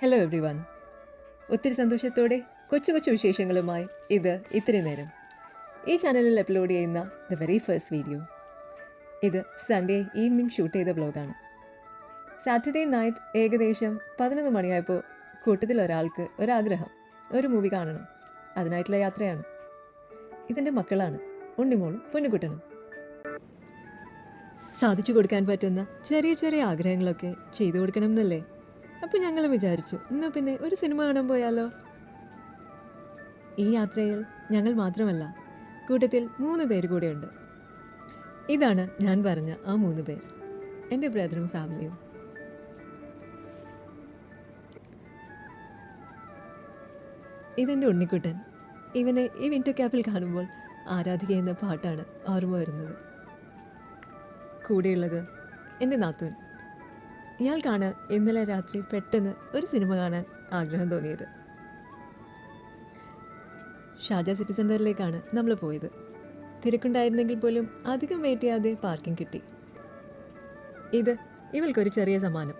Hello every one. ഒത്തിരി സന്തോഷത്തോടെ കൊച്ചു കൊച്ചു വിശേഷങ്ങളുമായി ഇത് ഇത്തിരി നേരം ഈ ചാനലിൽ അപ്ലോഡ് ചെയ്യുന്ന ദ വെരി ഫസ്റ്റ് വീഡിയോ. ഇത് സൺഡേ ഈവനിങ് ഷൂട്ട് ചെയ്ത വ്ലോഗാണ്. സാറ്റർഡേ നൈറ്റ് ഏകദേശം 11 മണിയായപ്പോൾ കൂട്ടത്തിൽ ഒരാൾക്ക് ഒരാഗ്രഹം, ഒരു മൂവി കാണണം. അതിനായിട്ടുള്ള യാത്രയാണ്. ഇതെൻ്റെ മക്കളാണ്, ഉണ്ണിമോളും പൊന്നുകുട്ടനും. സാധിച്ചു കൊടുക്കാൻ പറ്റുന്ന ചെറിയ ചെറിയ ആഗ്രഹങ്ങളൊക്കെ ചെയ്തു കൊടുക്കണം എന്നല്ലേ. അപ്പോൾ ഞങ്ങൾ വിചാരിച്ചു, എന്നാൽ പിന്നെ ഒരു സിനിമ കാണാൻ പോയാലോ. ഈ യാത്രയിൽ ഞങ്ങൾ മാത്രമല്ല, കൂട്ടത്തിൽ 3 പേര് കൂടെയുണ്ട്. ഇതാണ് ഞാൻ പറഞ്ഞ ആ 3 പേർ, എൻ്റെ ബ്രദറും ഫാമിലിയും. ഇതെൻ്റെ ഉണ്ണിക്കുട്ടൻ. ഇവനെ ഈ വിൻറ്റർ ക്യാപ്പിൽ കാണുമ്പോൾ ആരാധിക എന്ന പാട്ടാണ് ഓർമ്മ വരുന്നത്. കൂടെയുള്ളത് എൻ്റെ നാത്തൂൻ. ഇയാൾക്കാണ് ഇന്നലെ രാത്രി പെട്ടെന്ന് ഒരു സിനിമ കാണാൻ ആഗ്രഹം തോന്നിയത്. ഷാർജ സിറ്റി സെൻറ്ററിലേക്കാണ് നമ്മൾ പോയത്. തിരക്കുണ്ടായിരുന്നെങ്കിൽ പോലും അധികം വെയിറ്റ് ചെയ്യാതെ പാർക്കിംഗ് കിട്ടി. ഇത് ഇവൾക്കൊരു ചെറിയ സമ്മാനം,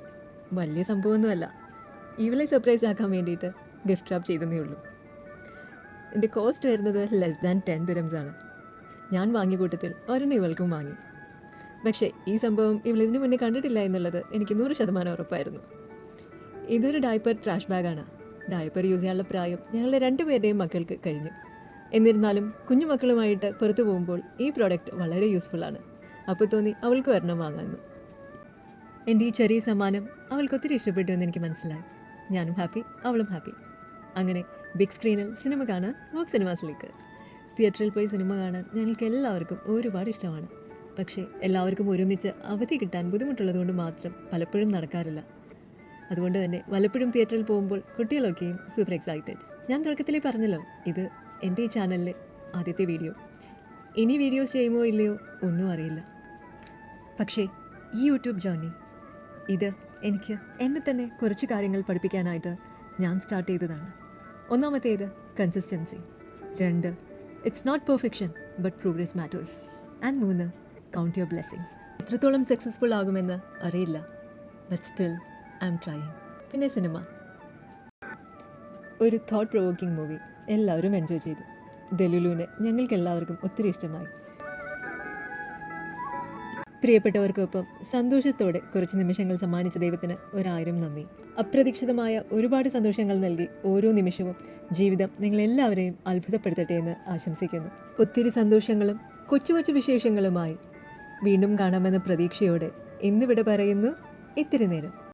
വലിയ സംഭവമൊന്നുമല്ല. ഇവളെ സർപ്രൈസ് ആക്കാൻ വേണ്ടിയിട്ട് ഗിഫ്റ്റ് റാപ്പ് ചെയ്തതേ ഉള്ളൂ. എൻ്റെ കോസ്റ്റ് വരുന്നത് <10 dirhams ആണ്. ഞാൻ വാങ്ങിയ കൂട്ടത്തിൽ ഒരെണ്ണം ഇവൾക്കും വാങ്ങി. പക്ഷേ ഈ സംഭവം ഇവൾ ഇതിനു മുന്നേ കണ്ടിട്ടില്ല എന്നുള്ളത് എനിക്ക് 100% ഉറപ്പായിരുന്നു. ഇതൊരു ഡയപ്പർ ട്രാഷ് ബാഗാണ്. ഡയപ്പർ യൂസ് ചെയ്യാനുള്ള പ്രായം ഞങ്ങളുടെ 2 പേരുടെയും മക്കൾക്ക് കഴിഞ്ഞു. എന്നിരുന്നാലും കുഞ്ഞു മക്കളുമായിട്ട് പുറത്തു പോകുമ്പോൾ ഈ പ്രോഡക്റ്റ് വളരെ യൂസ്ഫുള്ളാണ്. അപ്പോൾ തോന്നി അവൾക്ക് ഒരെണ്ണം വാങ്ങാമെന്ന്. എൻ്റെ ഈ ചെറിയ സമ്മാനം അവൾക്ക് ഒത്തിരി ഇഷ്ടപ്പെട്ടു എന്ന് എനിക്ക് മനസ്സിലായി. ഞാനും ഹാപ്പി, അവളും ഹാപ്പി. അങ്ങനെ ബിഗ് സ്ക്രീനിൽ സിനിമ കാണാൻ വോക്ക് സിനിമാസിലേക്ക്. തിയേറ്ററിൽ പോയി സിനിമ കാണാൻ ഞങ്ങൾക്ക് എല്ലാവർക്കും ഒരുപാട് ഇഷ്ടമാണ്. പക്ഷേ എല്ലാവർക്കും ഒരുമിച്ച് അവധി കിട്ടാൻ ബുദ്ധിമുട്ടുള്ളതുകൊണ്ട് മാത്രം പലപ്പോഴും നടക്കാറില്ല. അതുകൊണ്ട് തന്നെ വല്ലപ്പോഴും തിയേറ്ററിൽ പോകുമ്പോൾ കുട്ടികളൊക്കെയും സൂപ്പർ എക്സൈറ്റഡ്. ഞാൻ തുടക്കത്തിലേ പറഞ്ഞല്ലോ, ഇത് എൻ്റെ ഈ ചാനലിലെ ആദ്യത്തെ വീഡിയോ. ഇനി വീഡിയോസ് ചെയ്യുമോ ഇല്ലയോ ഒന്നും അറിയില്ല. പക്ഷേ ഈ യൂട്യൂബ് ജേർണി, ഇത് എനിക്ക് എന്നെ തന്നെ കുറച്ച് കാര്യങ്ങൾ പഠിപ്പിക്കാനായിട്ട് ഞാൻ സ്റ്റാർട്ട് ചെയ്തതാണ്. ഒന്നാമത്തേത് consistency. 2 it's not perfection but progress matters. And 3 count your blessings. എത്രത്തോളം സക്സസ്ഫുൾ ആകുമെന്ന് അറിയില്ല, but still I am trying. പിന്നെ സിനിമ, ഒരു തോട്ട് പ്രൊവോക്കിംഗ് മൂവി. എല്ലാവരും എൻജോയ് ചെയ്തു. ഡെലുലുവിനെ ഞങ്ങൾക്ക് എല്ലാവർക്കും ഒത്തിരി ഇഷ്ടമായി. പ്രിയപ്പെട്ടവർക്കൊപ്പം സന്തോഷത്തോടെ കുറച്ച് നിമിഷങ്ങൾ സമ്മാനിച്ച ദൈവത്തിന് 1000 നന്ദി. അപ്രതീക്ഷിതമായ ഒരുപാട് സന്തോഷങ്ങൾ നൽകി ഓരോ നിമിഷവും ജീവിതം നിങ്ങളെല്ലാവരെയും അത്ഭുതപ്പെടുത്തട്ടെ എന്ന് ആശംസിക്കുന്നു. ഒത്തിരി സന്തോഷങ്ങളും കൊച്ചു കൊച്ചു വിശേഷങ്ങളുമായി വീണ്ടും കാണാമെന്ന പ്രതീക്ഷയോടെ ഇന്നിവിടെ പറയുന്നു ഇത്തിരി നേരം.